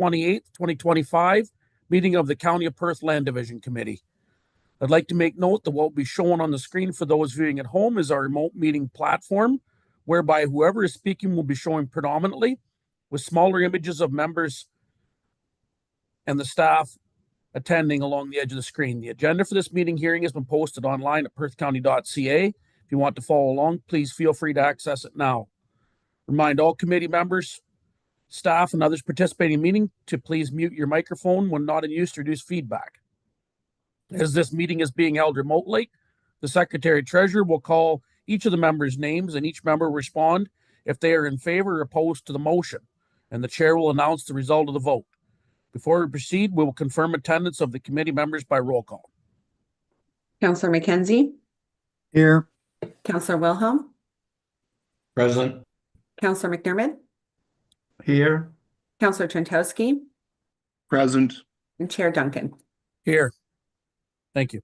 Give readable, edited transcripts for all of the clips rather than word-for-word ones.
28th, 2025, meeting of the County of Perth Land Division Committee. I'd like to make note that what will be shown on the screen for those viewing at home is our remote meeting platform, whereby whoever is speaking will be showing predominantly, with smaller images of members and the staff attending along the edge of the screen. The agenda for this meeting hearing has been posted online at perthcounty.ca. If you want to follow along, please feel free to access it now. Remind all committee members, staff, and others participating in the meeting to please mute your microphone when not in use to reduce feedback. As this meeting is being held remotely, the Secretary Treasurer will call each of the members' names, and each member will respond if they are in favor or opposed to the motion, and the Chair will announce the result of the vote. Before we proceed, we will confirm attendance of the committee members by roll call. Councillor McKenzie? Here. Councillor Wilhelm? Present. Councillor McDermott? Here. Councillor Trentowski? Present. And Chair Duncan. Here. Thank you.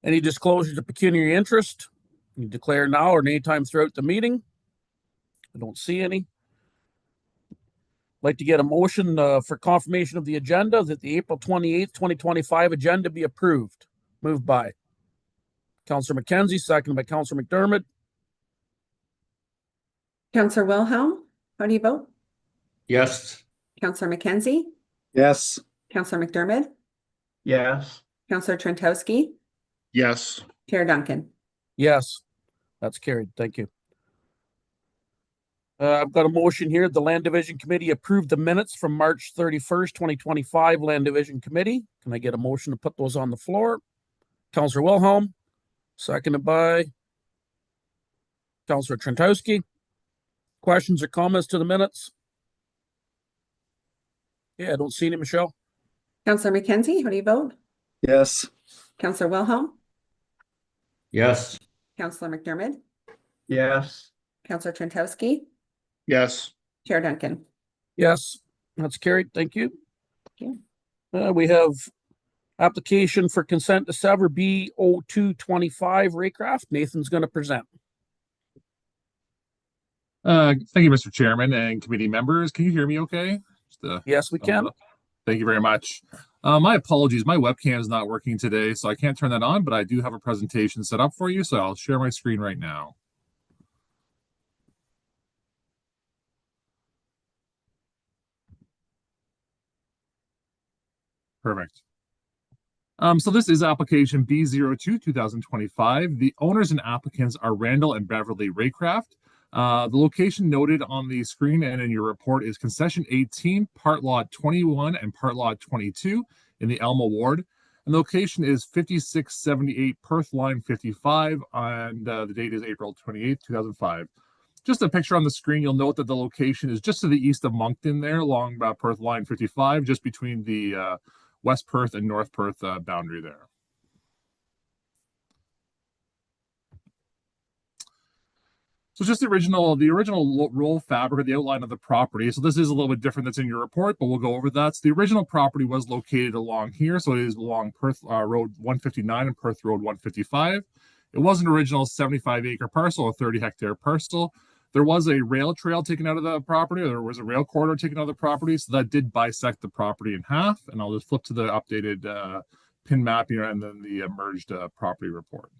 Any disclosures of pecuniary interest? You declare now or anytime throughout the meeting. I don't see any. I'd like to get a motion for confirmation of the agenda that the April 28th, 2025 agenda be approved. Moved by Councillor McKenzie, seconded by Councillor McDermott. Councillor Wilhelm, how do you vote? Yes. Councillor McKenzie? Yes. Councillor McDermott? Yes. Councillor Trentowski? Yes. Chair Duncan. Yes, that's carried. Thank you. I've got a motion here. The Land Division Committee approved the minutes from March 31st, 2025 Land Division Committee. Can I get a motion to put those on the floor? Councillor Wilhelm, seconded by Councillor Trentowski. Questions or comments to the minutes? Yeah, I don't see any, Michelle. Councillor McKenzie, how do you vote? Yes. Councillor Wilhelm? Yes. Councillor McDermott? Yes. Councillor Trentowski? Yes. Chair Duncan. Yes, that's carried. Thank you. Thank you. We have application for consent to sever B0225 Raycraft. Nathan's going to present. Thank you, Mr. Chairman and committee members. Can you hear me okay? Yes, we can. Thank you very much. My apologies. My webcam is not working today, so I can't turn that on, but I do have a presentation set up for you, so I'll share my screen right now. Perfect. So this is application B02 2025. The owners and applicants are Randall and Beverly Raycraft. The location noted on the screen and in your report is concession 18, part lot 21 and part lot 22 in the Elma ward. And the location is 5678 Perth line 55, and the date is April 28th, 2005. Just a picture on the screen, you'll note that the location is just to the east of Moncton there along Perth line 55, just between the West Perth and North Perth boundary there. So just the original roll fabric, or the outline of the property. So this is a little bit different that's in your report, but we'll go over that. So the original property was located along here. So it is along Perth Road 159 and Perth Road 155. It was an original 75-acre parcel, a 30-hectare parcel. There was a rail trail taken out of the property, or there was a rail corridor taken out of the property. So that did bisect the property in half. And I'll just flip to the updated pin map here and then the merged property report.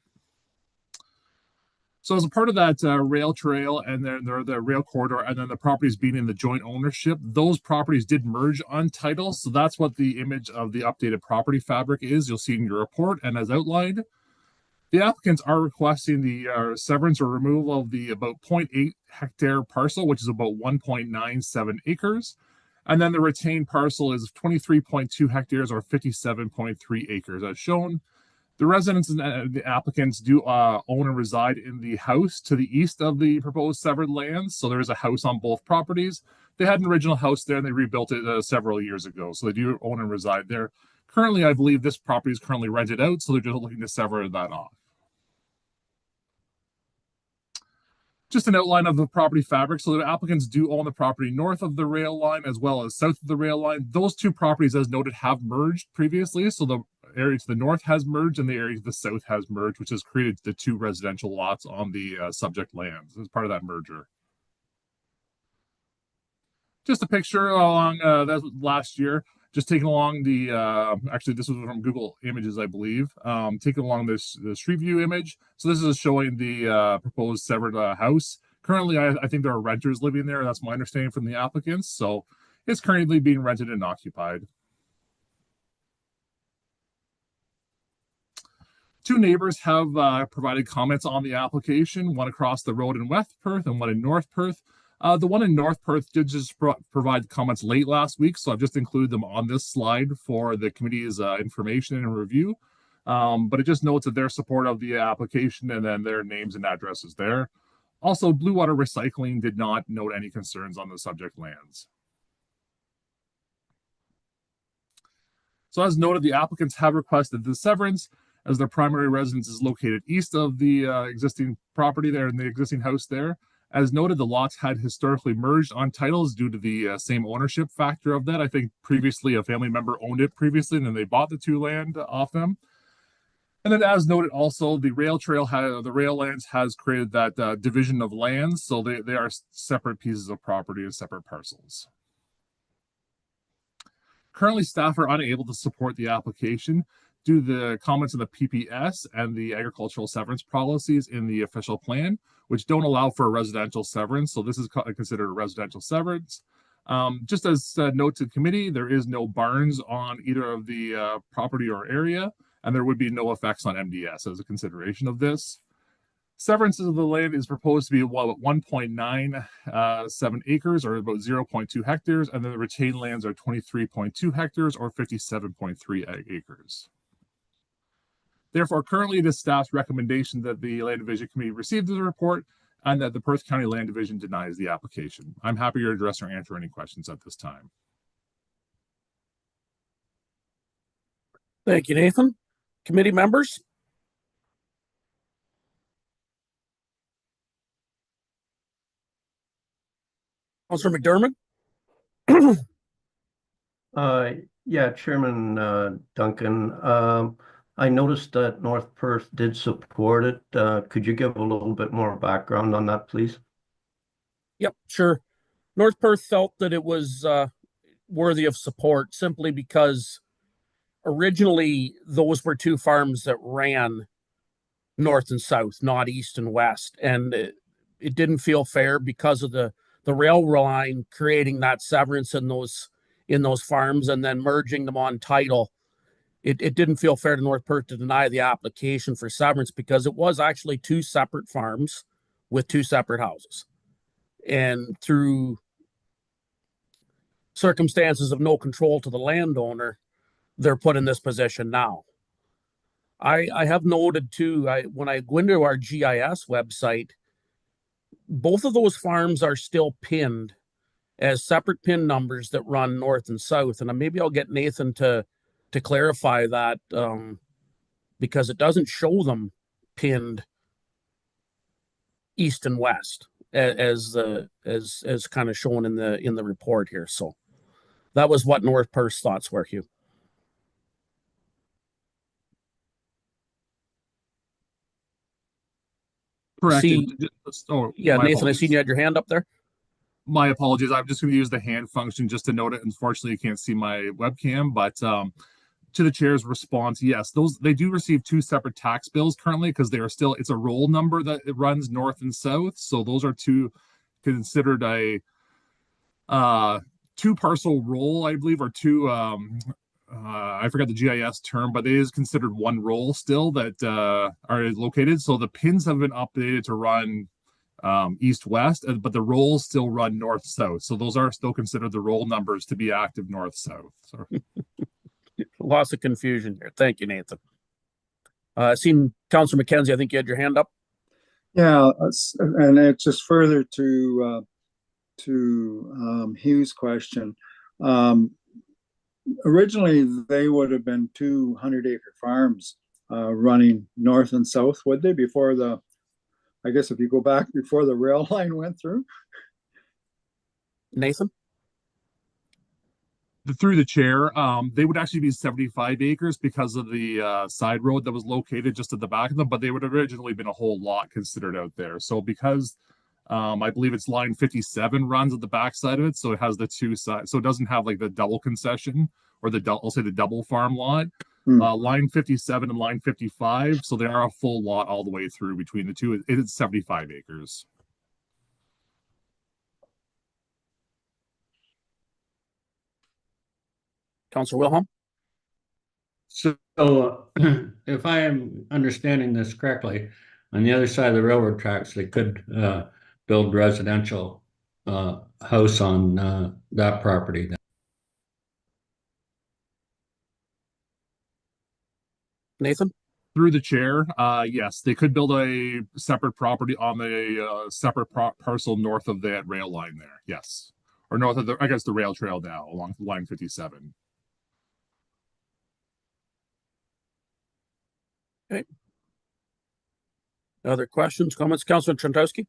So as a part of that rail trail and then the rail corridor and then the properties being in the joint ownership, those properties did merge on title. So that's what the image of the updated property fabric is. You'll see in your report. And as outlined, the applicants are requesting the severance or removal of the about 0.8 hectare parcel, which is about 1.97 acres. And then the retained parcel is 23.2 hectares or 57.3 acres as shown. The residents and the applicants do own and reside in the house to the east of the proposed severed lands. So there is a house on both properties. They had an original house there and they rebuilt it several years ago. So they do own and reside there. Currently, I believe this property is currently rented out. So they're just looking to sever that off. Just an outline of the property fabric. So the applicants do own the property north of the rail line as well as south of the rail line. Those two properties, as noted, have merged previously. So the area to the north has merged and the area to the south has merged, which has created the two residential lots on the subject lands as part of that merger. Just a picture along that was last year. Just taking along the actually this was from Google Images, I believe. Taking along the Street View image. So this is showing the proposed severed house. Currently, I think there are renters living there. That's my understanding from the applicants. So it's currently being rented and occupied. Two neighbors have provided comments on the application, one across the road in West Perth and one in North Perth. The one in North Perth did just provide comments late last week, so I've just included them on this slide for the committee's information and review. But it just notes that their support of the application and then their names and addresses there. Also, Blue Water Recycling did not note any concerns on the subject lands. So as noted, the applicants have requested the severance as their primary residence is located east of the existing property there in the existing house there. As noted, the lots had historically merged on titles due to the same ownership factor of that. I think previously a family member owned it previously and then they bought the two land off them. And then as noted also, the rail trail, the rail lands has created that division of lands. So they are separate pieces of property and separate parcels. Currently, staff are unable to support the application due to the comments in the PPS and the agricultural severance policies in the official plan, which don't allow for a residential severance. So this is considered a residential severance. Just as a note to the committee, there is no barns on either of the property or area, and there would be no effects on MDS as a consideration of this. Severances of the land is proposed to be 1.97 acres or about 0.2 hectares, and then the retained lands are 23.2 hectares or 57.3 acres. Therefore, currently it is staff's recommendation that the Land Division Committee receive the report and that the Perth County Land Division denies the application. I'm happy to address or answer any questions at this time. Thank you, Nathan. Committee members? Councillor McDermott? Yeah, Chairman Duncan. I noticed that North Perth did support it. Could you give a little bit more background on that, please? Yep, sure. North Perth felt that it was worthy of support simply because originally those were two farms that ran north and south, not east and west. And it didn't feel fair because of the railroad line creating that severance in those farms and then merging them on title. It didn't feel fair to North Perth to deny the application for severance because it was actually two separate farms with two separate houses. And through circumstances of no control to the landowner, they're put in this position now. I have noted too, when I go into our GIS website, both of those farms are still pinned as separate pin numbers that run north and south. And maybe I'll get Nathan to clarify that because it doesn't show them pinned east and west as kind of shown in the report here. So that was what North Perth's thoughts were, Hugh. Correct. Yeah, Nathan, apologies. I seen you had your hand up there. My apologies. I'm just going to use the hand function just to note it. Unfortunately, you can't see my webcam, but to the chair's response, yes, they do receive two separate tax bills currently because they are still, it's a roll number that it runs north and south. So those are considered a two parcel roll, I believe, or two, I forgot the GIS term, but it is considered one roll still that are located. So the pins have been updated to run east-west, but the rolls still run north-south. So those are still considered the roll numbers to be active north-south. So. Lots of confusion here. Thank you, Nathan. Seen Councillor McKenzie, I think you had your hand up. Yeah, and it's just further to Hugh's question. Originally, they would have been 200-acre farms running north and south, would they? I guess if you go back before the rail line went through. Nathan? Through the chair, they would actually be 75 acres because of the side road that was located just at the back of them, but they would have originally been a whole lot considered out there. So because I believe it's line 57 runs at the backside of it, so it has the two sides. So it doesn't have like the double concession or I'll say the double farm lot. Line 57 and line 55, so they are a full lot all the way through between the two. It's 75 acres. Councillor Wilhelm? So if I am understanding this correctly, on the other side of the railroad tracks, they could build residential house on that property then. Nathan? Through the chair, yes, they could build a separate property on the separate parcel north of that rail line there. Yes, or north of the, I guess, the rail trail now along line 57. Okay. Other questions, comments? Councillor Trentowski?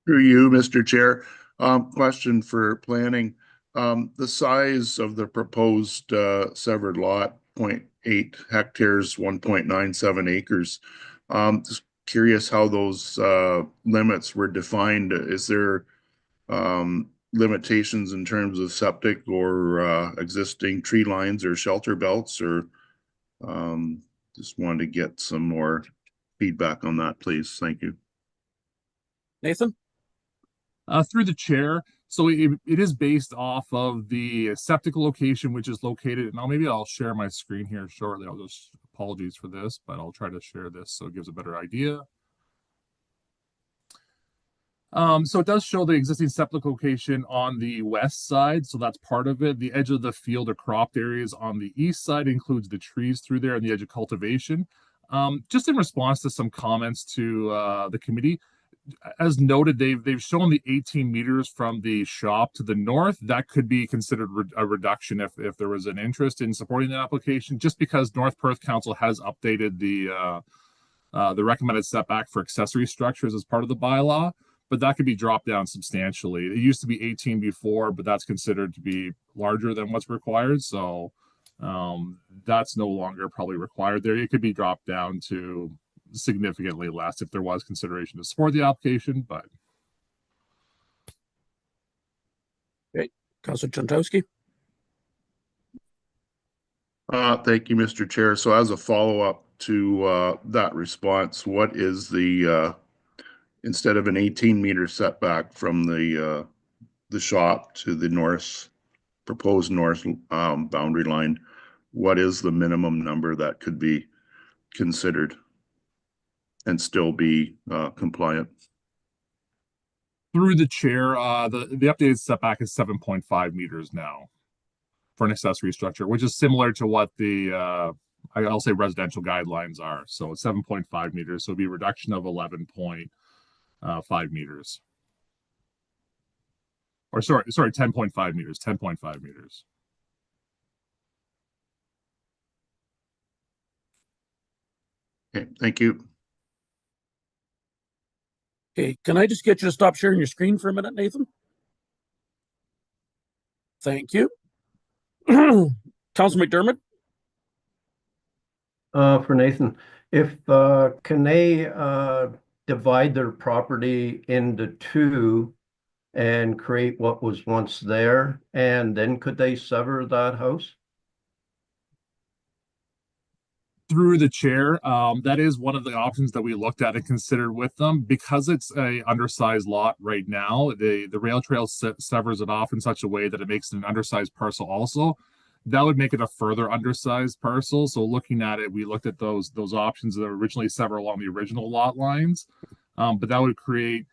Through you, Mr. Chair. Question for planning. The size of the proposed severed lot, 0.8 hectares, 1.97 acres. Just curious how those limits were defined. Is there limitations in terms of septic or existing tree lines or shelter belts, or just wanted to get some more feedback on that, please. Thank you. Nathan? Through the chair, so it is based off of the septic location, which is located, and maybe I'll share my screen here shortly. I'll just, apologies for this, but I'll try to share this so it gives a better idea. So it does show the existing septic location on the west side, so that's part of it. The edge of the field or cropped areas on the east side includes the trees through there and the edge of cultivation. Just in response to some comments to the committee, as noted, they've shown the 18 meters from the shop to the north. That could be considered a reduction if there was an interest in supporting the application, just because North Perth Council has updated the recommended setback for accessory structures as part of the bylaw, but that could be dropped down substantially. It used to be 18 before, but that's considered to be larger than what's required. So that's no longer probably required there. It could be dropped down to significantly less if there was consideration to support the application, but. Okay, Councillor Trentowski? Thank you, Mr. Chair. So as a follow-up to that response, what is the instead of an 18-meter setback from the shop to the north, proposed north boundary line, what is the minimum number that could be considered and still be compliant? Through the chair, the updated setback is 7.5 meters now for an accessory structure, which is similar to what the I'll say residential guidelines are. So it's 7.5 meters, so it'd be a reduction of 11.5 meters. Or sorry, 10.5 meters, 10.5 meters. Okay, thank you. Okay, can I just get you to stop sharing your screen for a minute, Nathan? Thank you. Councillor McDermott? For Nathan, can they divide their property into two and create what was once there, and then could they sever that house? Through the chair, that is one of the options that we looked at and considered with them. Because it's a undersized lot right now, the rail trail severs it off in such a way that it makes it an undersized parcel also. That would make it a further undersized parcel. So looking at it, we looked at those options that were originally severed along the original lot lines. But that would create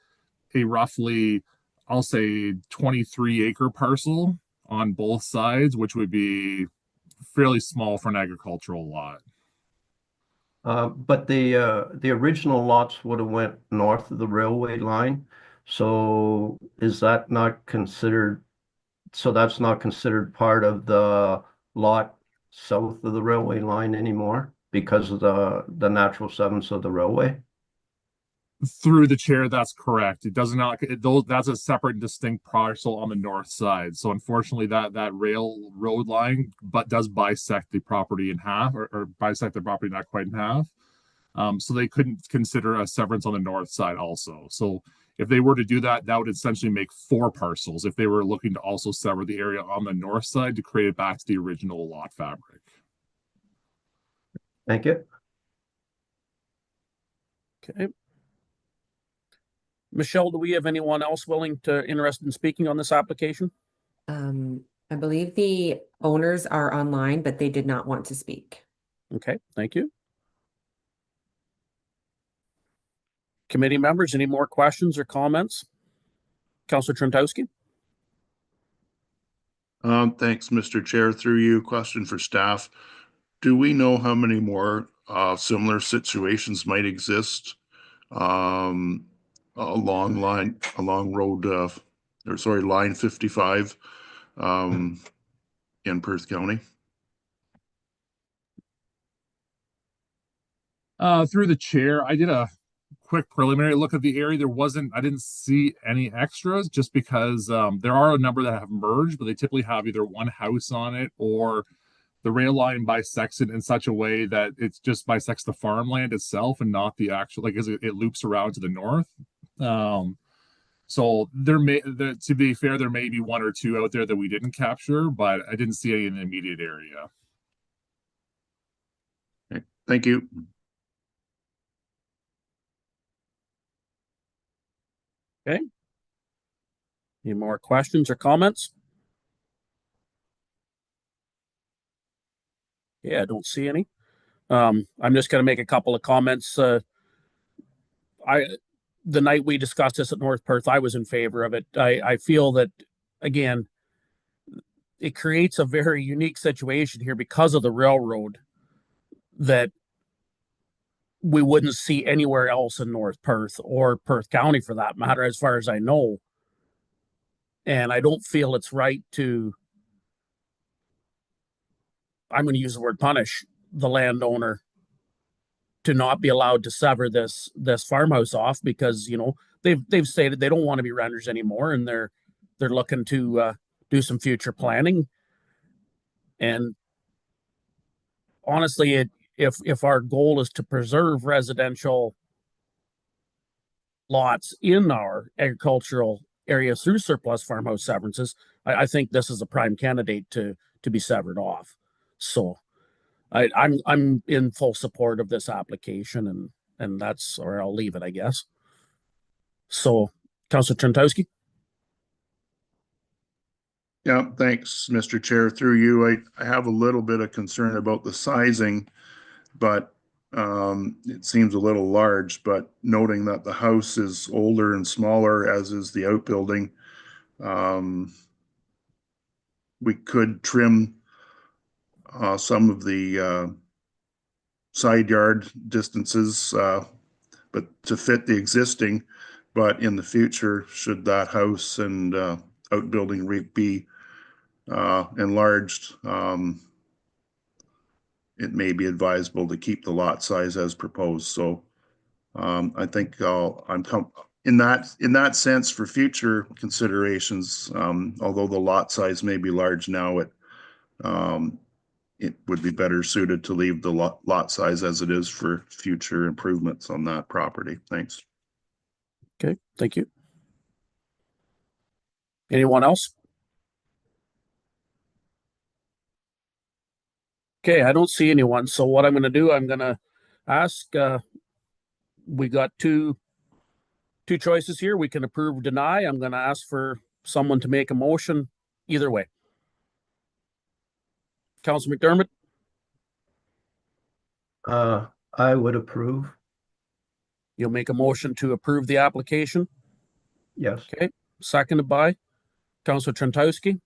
a roughly, I'll say, 23-acre parcel on both sides, which would be fairly small for an agricultural lot. But the original lots would have went north of the railway line. So is that not considered? So that's not considered part of the lot south of the railway line anymore because of the natural sevens of the railway? Through the chair, that's correct. It does not. That's a separate, distinct parcel on the north side. So unfortunately, that railroad line, but does bisect the property in half, or bisect the property not quite in half. So they couldn't consider a severance on the north side also. So if they were to do that, that would essentially make 4 parcels if they were looking to also sever the area on the north side to create it back to the original lot fabric. Thank you. Okay. Michelle, do we have anyone else interested in speaking on this application? I believe the owners are online, but they did not want to speak. Okay, thank you. Committee members, any more questions or comments? Councillor Trentowski? Thanks, Mr. Chair. Through you, question for staff. Do we know how many more similar situations might exist along road line 55 in Perth County? Through the chair, I did a quick preliminary look at the area. I didn't see any extras just because there are a number that have merged, but they typically have either one house on it or the rail line bisects it in such a way that it just bisects the farmland itself and not the actual, like it loops around to the north. So to be fair, there may be 1 or 2 out there that we didn't capture, but I didn't see any in the immediate area. Okay, thank you. Okay. Any more questions or comments? Yeah, I don't see any. I'm just going to make a couple of comments. The night we discussed this at North Perth, I was in favor of it. I feel that, again, it creates a very unique situation here because of the railroad that we wouldn't see anywhere else in North Perth or Perth County for that matter, as far as I know. And I don't feel it's right I'm going to use the word punish the landowner to not be allowed to sever this farmhouse off because, they've stated they don't want to be renters anymore and they're looking to do some future planning. And honestly, if our goal is to preserve residential lots in our agricultural areas through surplus farmhouse severances, I think this is a prime candidate to be severed off. So I'm in full support of this application, and that's, or I'll leave it, I guess. So, Councillor Trentowski? Yeah, thanks, Mr. Chair. Through you, I have a little bit of concern about the sizing, but it seems a little large, but noting that the house is older and smaller, as is the outbuilding, we could trim some of the side yard distances, but to fit the existing. But in the future, should that house and outbuilding be enlarged, it may be advisable to keep the lot size as proposed. So I think in that sense for future considerations, although the lot size may be large now, it would be better suited to leave the lot size as it is for future improvements on that property. Thanks. Okay, thank you. Anyone else? Okay, I don't see anyone. So what I'm going to do, I'm going to ask, we got two choices here. We can approve or deny. I'm going to ask for someone to make a motion either way. Councillor McDermott? I would approve. You'll make a motion to approve the application? Yes. Okay, seconded by Councillor Trentowski.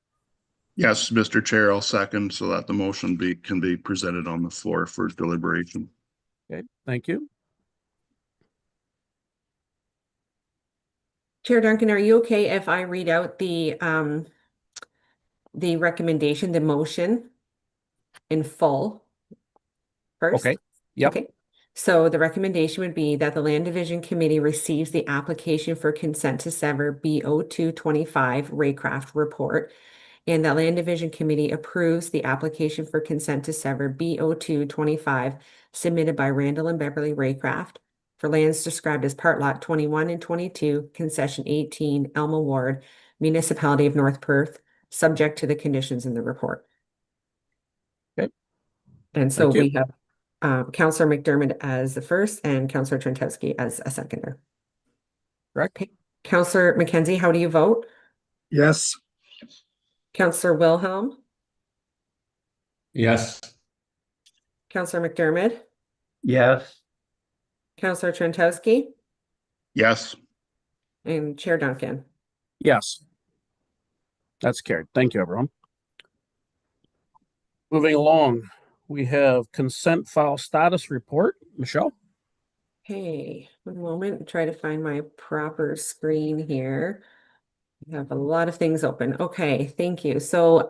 Yes, Mr. Chair, I'll second so that the motion can be presented on the floor for deliberation. Okay, thank you. Chair Duncan, are you okay if I read out the recommendation, the motion in full first? Okay, yep. Okay. So the recommendation would be that the Land Division Committee receives the application for consent to sever BO225 Raycraft report and that Land Division Committee approves the application for consent to sever BO225 submitted by Randall and Beverly Raycraft for lands described as Part Lot 21 and 22, Concession 18, Elma Ward, Municipality of North Perth, subject to the conditions in the report. Okay. And so Thank you. we have Councillor McDermott as the first and Councillor Trentowski as a seconder. Correct. Okay. Councillor Mackenzie, how do you vote? Yes. Councillor Wilhelm, Yes. Councillor McDermott, Yes. Councillor Trentowski, Yes. and Chair Duncan. Yes. That's carried. Thank you, everyone. Moving along, we have consent file status report. Michelle? Hey, one moment, try to find my proper screen here. I have a lot of things open. Okay, thank you. So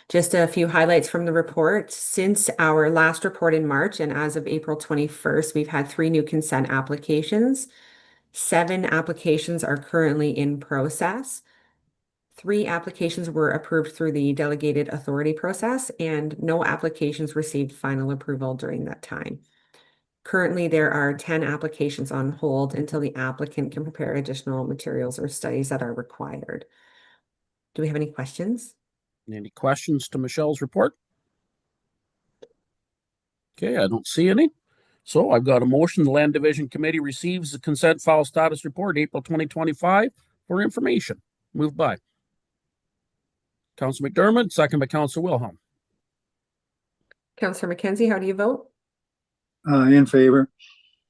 just a few highlights from the report. Since our last report in March and as of April 21st, we've had 3 new consent applications. 7 applications are currently in process. 3 applications were approved through the delegated authority process, and no applications received final approval during that time. Currently, there are 10 applications on hold until the applicant can prepare additional materials or studies that are required. Do we have any questions? Any questions to Michelle's report? Okay, I don't see any. So I've got a motion. The Land Division Committee receives the consent file status report, April 2025, for information. Moved by Councillor McDermott, second by Councillor Wilhelm. Councillor Mackenzie, how do you vote? In favor.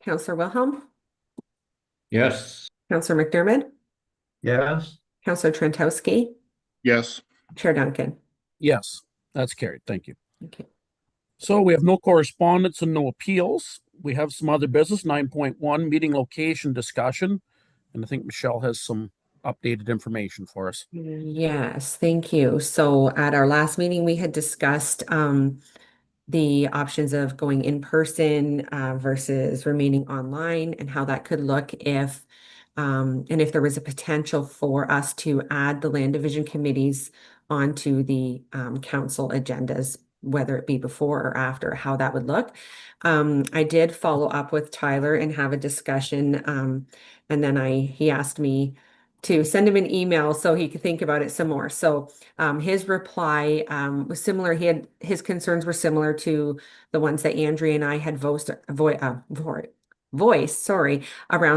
Councillor Wilhelm? Yes. Councillor McDermott? Yes. Councillor Trentowski? Yes. Chair Duncan? Yes, that's carried. Thank you. Okay. So we have no correspondence and no appeals. We have some other business, 9.1, meeting location discussion. And I think Michelle has some updated information for us. Yes, thank you. So at our last meeting, we had discussed the options of going in person versus remaining online and how that could look if and if there was a potential for us to add the land division committees onto the council agendas, whether it be before or after, how that would look. I did follow up with Tyler and have a discussion, and then he asked me to send him an email so he could think about it some more. So his reply was similar. His concerns were similar to the ones that Andrea and I had voiced around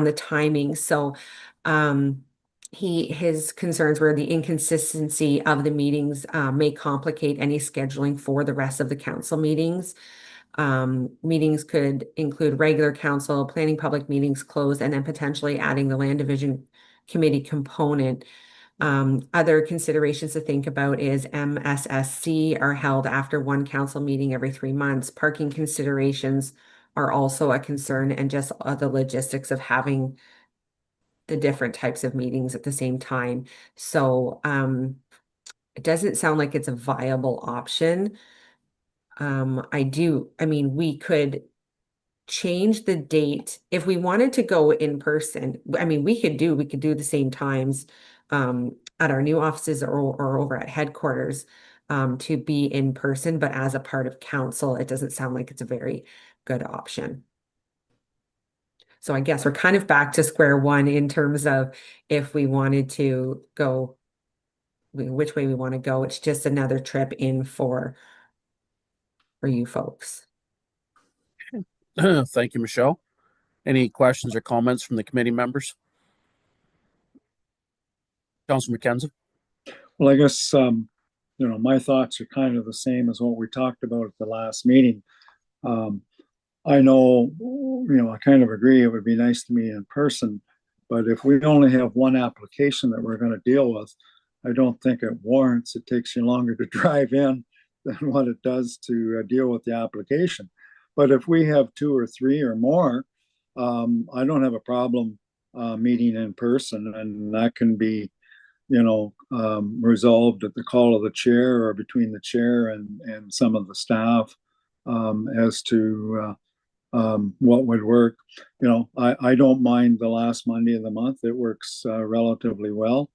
the timing. So his concerns were the inconsistency of the meetings may complicate any scheduling for the rest of the council meetings. Meetings could include regular council, planning public meetings closed, and then potentially adding the land division committee component. Other considerations to think about is MSSC are held after one council meeting every 3 months. Parking considerations are also a concern, and just the logistics of having the different types of meetings at the same time. So it doesn't sound like it's a viable option. We could change the date if we wanted to go in person. I mean, we could do the same times at our new offices or over at headquarters to be in person, but as a part of council, it doesn't sound like it's a very good option. So I guess we're kind of back to square one in terms of if we wanted to go, which way we want to go. It's just another trip in for you folks. Thank you, Michelle. Any questions or comments from the committee members? Councillor McKenzie? Well, I guess, my thoughts are kind of the same as what we talked about at the last meeting. I know, I kind of agree it would be nice to meet in person, but if we only have one application that we're going to deal with, I don't think it warrants. It takes you longer to drive in than what it does to deal with the application. But if we have 2 or 3 or more, I don't have a problem meeting in person, and that can be, resolved at the call of the chair or between the chair and some of the staff as to what would work. I don't mind the last Monday of the month. It works relatively well.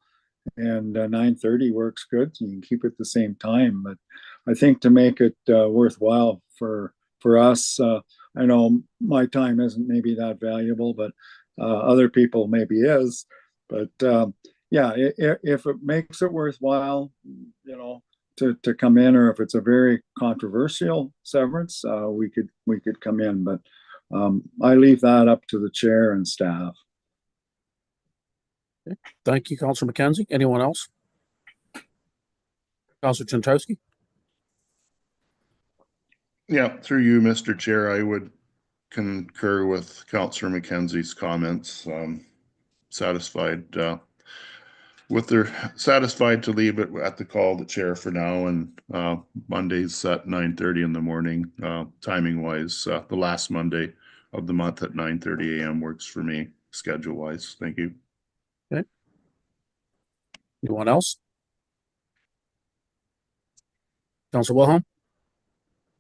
and 9:30 works good. So you can keep it the same time, but I think to make it worthwhile for us, I know my time isn't maybe that valuable, but other people maybe is. But yeah, if it makes it worthwhile, you know, to come in, or if it's a very controversial severance, we could come in. But I leave that up to the chair and staff. Thank you, Councillor McKenzie. Anyone else? Councillor Chantowski? Yeah, through you, Mr. Chair, I would concur with Councillor McKenzie's comments. Satisfied satisfied to leave it at the call of the chair for now, and Mondays at 9:30 in the morning, timing wise, the last Monday of the month at 9:30 a.m. works for me schedule wise. Thank you. Okay. Anyone else? Councillor Wilhelm?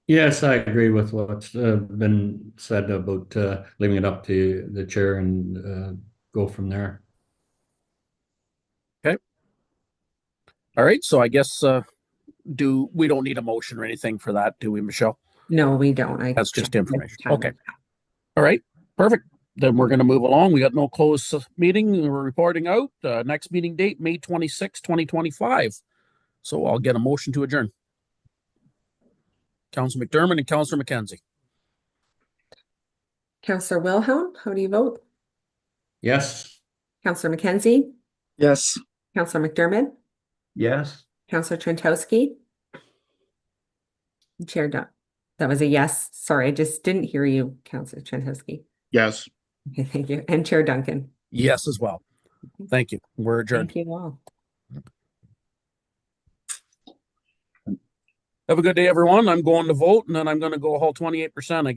Yes, I agree with what's been said about leaving it up to the chair and go from there. Okay. All right. So I guess we don't need a motion or anything for that, do we, Michelle? No, we don't. That's just information. Okay. All right. Perfect. Then we're going to move along. We got no closed meeting. We're reporting out. Next meeting date, May 26, 2025. So I'll get a motion to adjourn. Councillor McDermott and Councillor McKenzie. Councillor Wilhelm, how do you vote? Yes. Councillor McKenzie? Yes. Councillor McDermott? Yes. Councillor Trentowski? Chair Dunn. That was a yes. Sorry, I just didn't hear you, Councillor Trentowski. Yes. Okay, thank you. And Chair Duncan. Yes, as well. Thank you. We're adjourned. Thank you all. Have a good day, everyone. I'm going to vote, and then I'm going to go haul 28%.